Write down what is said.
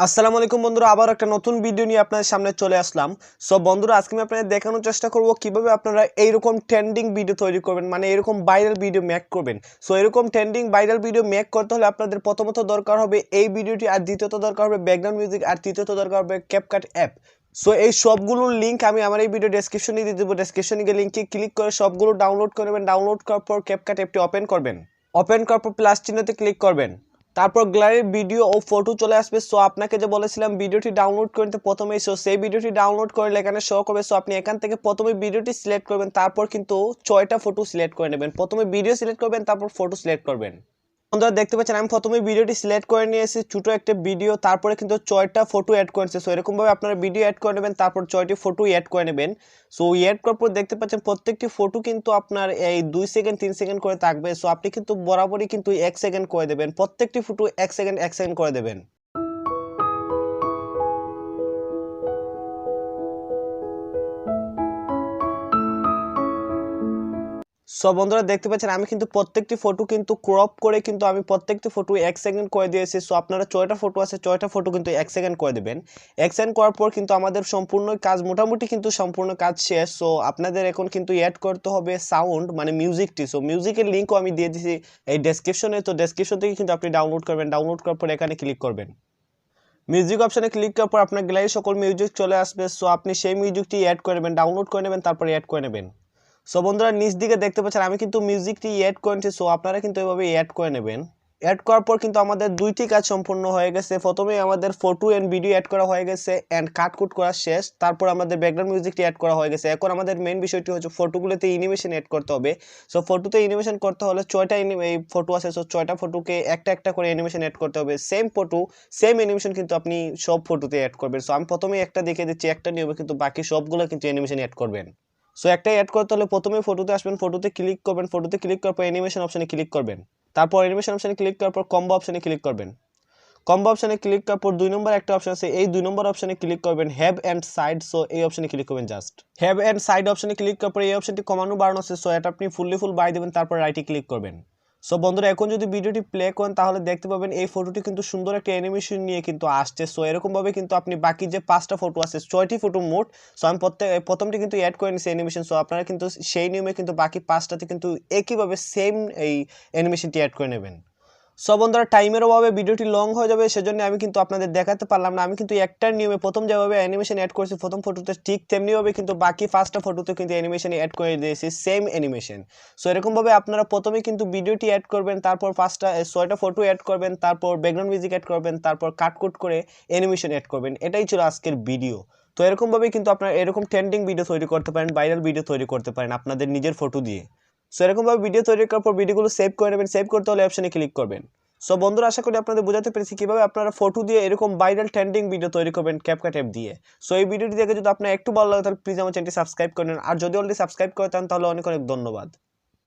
আসসালামু আলাইকুম বন্ধুরা, আবার একটা নতুন ভিডিও নিয়ে আপনাদের সামনে চলে আসলাম। সো বন্ধুরা, আজকে আমি আপনাদের দেখানোর চেষ্টা করব কিভাবে আপনারা এইরকম ট্রেন্ডিং ভিডিও তৈরি করবেন, মানে এরকম ভাইরাল ভিডিও মেক করবেন। সো এরকম ট্রেন্ডিং ভাইরাল ভিডিও মেক করতে হলে আপনাদের প্রথমত দরকার হবে এই ভিডিওটি, আর দ্বিতীয়ত দরকার হবে ব্যাকগ্রাউন্ড মিউজিক, আর তৃতীয়ত দরকার হবে ক্যাপকাট অ্যাপ। সো এই সবগুলোর লিঙ্ক আমি আমার এই ভিডিও ডেসক্রিপশনে দিয়ে দেবো। ডেসক্রিপশনে গিয়ে লিঙ্কে ক্লিক করে সবগুলো ডাউনলোড করবেন। ডাউনলোড করার পর ক্যাপকাট অ্যাপটি ওপেন করবেন। ওপেন করার পর প্লাস চিহ্নতে ক্লিক করবেন। তারপর গ্যালারি ভিডিও ও ফটো চলে আসবে। সো আপনাকে যে বলেছিলাম ভিডিওটি ডাউনলোড করতে প্রথমেই, সো সেই ভিডিওটি ডাউনলোড করলে এখানে শো করবে। সো আপনি এখান থেকে প্রথমে ভিডিওটি সিলেক্ট করবেন, তারপর কিন্তু 6টা ফটো সিলেক্ট করে নেবেন। প্রথমে ভিডিও সিলেক্ট করবেন, তারপর ফটো সিলেক্ট করবেন। বন্ধুরা দেখতে পাচ্ছেন আমি প্রথমে ভিডিওটি সিলেক্ট করে নিয়েছি, ছোটো একটা ভিডিও, তারপরে কিন্তু 6টা ফটো অ্যাড করেছে। সো এরকমভাবে আপনারা ভিডিও অ্যাড করে নেবেন, তারপর 6টি ফটো অ্যাড করে নেবেন। সো অ্যাড করার পর দেখতে পাচ্ছেন প্রত্যেকটি ফটো কিন্তু আপনার এই 2 সেকেন্ড 3 সেকেন্ড করে থাকবে। সো আপনি কিন্তু বরাবরই কিন্তু 1 সেকেন্ড করে দেবেন, প্রত্যেকটি ফটো 1 সেকেন্ড 1 সেকেন্ড করে দেবেন। সো বন্ধুরা দেখতে পাচ্ছেন আমি কিন্তু প্রত্যেকটি ফটো কিন্তু ক্রপ করে কিন্তু আমি প্রত্যেকটি ফটো 1 সেকেন্ড করে দিয়েছি। সো আপনারা 6টা ফটো আছে, 6টা ফটো কিন্তু 1 সেকেন্ড করে দেবেন। 1 সেকেন্ড করার পর কিন্তু আমাদের সম্পূর্ণ কাজ মোটামুটি কিন্তু সম্পূর্ণ কাজ শেষ। সো আপনাদের এখন কিন্তু অ্যাড করতে হবে সাউন্ড, মানে মিউজিকটি। সো মিউজিকের লিঙ্কও আমি দিয়ে দিয়েছি এই ডেসক্রিপশনে। তো ডেসক্রিপশন থেকে কিন্তু আপনি ডাউনলোড করবেন। ডাউনলোড করার পর এখানে ক্লিক করবেন। মিউজিক অপশনে ক্লিক করার পর আপনার গ্যালারি সকল মিউজিক চলে আসবে। সো আপনি সেই মিউজিকটি অ্যাড করে নেবেন, ডাউনলোড করে নেবেন, তারপরে অ্যাড করে নেবেন। সো বন্ধুরা নিচ দিকে দেখতে পাচ্ছেন আমি কিন্তু মিউজিকটি অ্যাড করেছি। সো আপনারা কিন্তু এভাবে অ্যাড করে নেবেন। অ্যাড করার পর কিন্তু আমাদের দুইটি কাজ সম্পূর্ণ হয়ে গেছে। প্রথমেই আমাদের ফটো এন্ড ভিডিও অ্যাড করা হয়ে গেছে এন্ড কাটকুট করা শেষ। তারপর আমাদের ব্যাকগ্রাউন্ড মিউজিকটি অ্যাড করা হয়ে গেছে। এখন আমাদের মেইন বিষয়টি হচ্ছে ফটোগুলোতে অ্যানিমেশন অ্যাড করতে হবে। সো ফটোতে অ্যানিমেশন করতে হলে 6টা এই ফটো আছে। সো 6টা ফটোকে একটা একটা করে অ্যানিমেশন অ্যাড করতে হবে। সেম ফটো সেম অ্যানিমেশন কিন্তু আপনি সব ফটোতে অ্যাড করবেন। সো আমি প্রথমেই একটা দেখে দিচ্ছি, একটা নিয়মে কিন্তু বাকি সবগুলো কিন্তু অ্যানিমেশন অ্যাড করবেন। সো একটাই অ্যাড করতে হলে প্রথমে ফটোতে আসবেন, ফটোতে ক্লিক করবেন, ফটোতে ক্লিক করার পর অ্যানিমেশন অপশনে ক্লিক করবেন। তারপর অ্যানিমেশন অপশনে ক্লিক করার পর কম্বো অপশনে ক্লিক করবেন। কম্বো অপশনে ক্লিক করার পর 2 নম্বর একটা অপশন আছে, এই 2 নম্বর অপশনে ক্লিক করবেন হ্যাভ এন্ড সাইড। সো এই অপশনে ক্লিক করবেন জাস্ট। হ্যাভ এন্ড সাইড অপশনে ক্লিক করার পর এই অপশনটি কমানো বাড়ানো আছে। সো এটা আপনি ফুল বাই দেবেন, তারপর রাইটে ক্লিক করবেন। সো বন্ধুরা এখন যদি ভিডিওটি প্লে করেন তাহলে দেখতে পাবেন এই ফটোটি কিন্তু সুন্দর একটা অ্যানিমেশন নিয়ে কিন্তু আসছে। সো এরকমভাবে কিন্তু আপনি বাকি যে 5টা ফটো আছে, 6টি ফটো মোট। সো আমি প্রথমটি কিন্তু অ্যাড করে নিয়েছি অ্যানিমেশন। সো আপনারা কিন্তু সেই নিয়মে কিন্তু বাকি 5টাতে কিন্তু একইভাবে সেম এই অ্যানিমেশনটি অ্যাড করে নেবেন। সো বন্ধুরা টাইমের অভাবে ভিডিওটি লং হয়ে যাবে, সেজন্য আমি কিন্তু আপনাদের দেখাতে পারলাম না। আমি কিন্তু একটার নিয়মে প্রথম যেভাবে অ্যানিমেশন অ্যাড করেছি প্রথম ফটোতে, ঠিক তেমনিভাবে কিন্তু বাকি 5টা ফটোতে কিন্তু অ্যানিমেশন অ্যাড করে দিয়েছি, সেম অ্যানিমেশন। সো এরকমভাবে আপনারা প্রথমে কিন্তু ভিডিওটি অ্যাড করবেন, তারপর 6টা ফটো অ্যাড করবেন, তারপর ব্যাকগ্রাউন্ড মিউজিক অ্যাড করবেন, তারপর কাটকুট করে অ্যানিমেশন অ্যাড করবেন। এটাই ছিল আজকের ভিডিও। তো এরকমভাবেই কিন্তু আপনারা এরকম ট্রেন্ডিং ভিডিও তৈরি করতে পারেন, ভাইরাল ভিডিও তৈরি করতে পারেন আপনাদের নিজের ফটো দিয়ে। সো এরকমভাবে ভিডিও তৈরি করার পর ভিডিওগুলো সেভ করে নেবেন। সেভ করতে হলে অপশনে ক্লিক করবেন। সো বন্ধুরা আশা করি আপনাদের বোঝাতে পেরেছি কিভাবে আপনারা ফটো দিয়ে এরকম ভাইরাল ট্রেন্ডিং ভিডিও তৈরি করবেন ক্যাপকাট অ্যাপ দিয়ে। সো এই ভিডিওটি দেখে যদি আপনার একটু ভালো লাগে তাহলে প্লিজ আমার চ্যানেলটি সাবস্ক্রাইব করে নিন। আর যদি অলরেডি সাবস্ক্রাইব করে থাকেন তাহলে অনেক অনেক ধন্যবাদ।